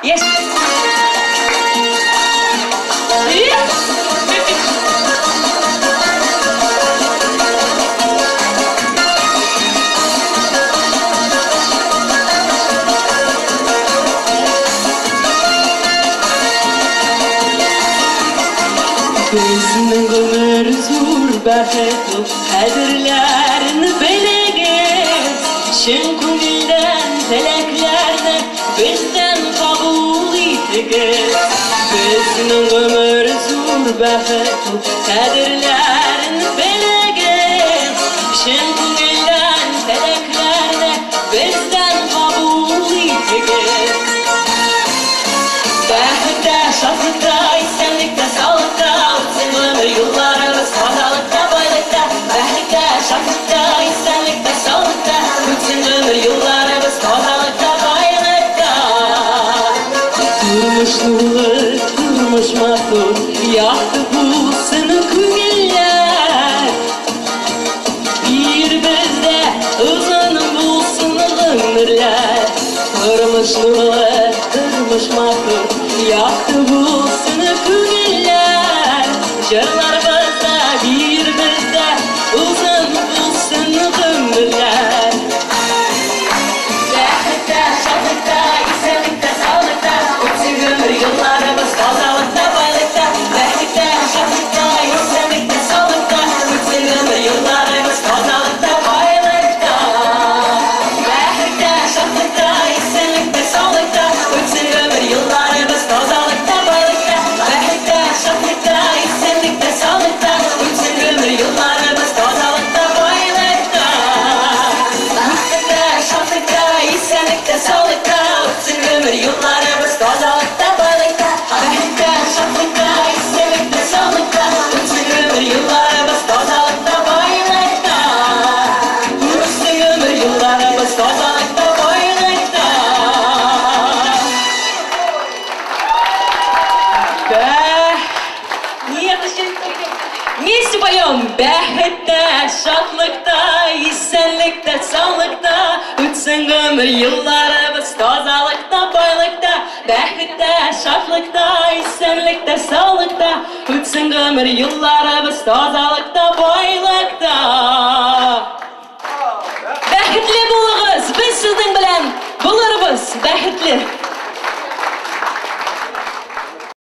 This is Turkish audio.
Yes. Bizning umr zo'r baxtli qadrlarni bilagin Shin ko'ngildan tilaklarni bizdan qabul etigin Bizning umr zo'r baxtli qadrlarni bilagin Shin ko'ngildan tilaklarni bizdan qabul etigin Baxtda, shodlikda, esenlikda, sog'likda Yıllarımız sağlıkta, boylikta Rahlikta, şaklıkta, insanlıkta, sağlıkta Bütün ömür yıllarımız sağlıkta, boylikta Durmuş nurlu, durmuş mahtur Yaktı bulsun köngüller Bir bizde uzun bulsun ömürler Durmuş nurlu, durmuş mahtur Yaktı bulsun köngüller Jırlarımızda bir bizde uzun bulsun ömürler Rahlikta, şadlıkta, esenlikte, sağlıkta Bütün ömür yıllarımız sağlıkta, boylikta Rahlikta, şadlıkta, esenlikte, sağlıkta Bütün ömür yıllarımız sağlıkta, boylikta Rahlikta, şadlıkta, esenlikte, sağlıkta Bütün ömür yıllarımız sağlıkta, boylikta Rahlikta, şadlıkta, esenlikte, sağlıkta Bütün ömür yıllarımız sağlıkta, boylikta Rahlikta, şadlıkta, esenlikte, sağlıkta Bütün ömür yıllarımız sağlıkta, boylikta Rahlikta, şadlıkta, esenlikte, sağlıkta Bütün ömür yıllarımız sağlıkta, boylikta Bütün ömür yıllarımız sağlıkta, boylikta Вместе поем! Бәхетте, шатлыкта, esenlikte, sağlıkta Bütün ömür yıllarımız тазалыкта, boylukta Бәхетте, шатлыкта, esenlikte, sağlıkta Bütün ömür yıllarımız тазалыкта, boylukta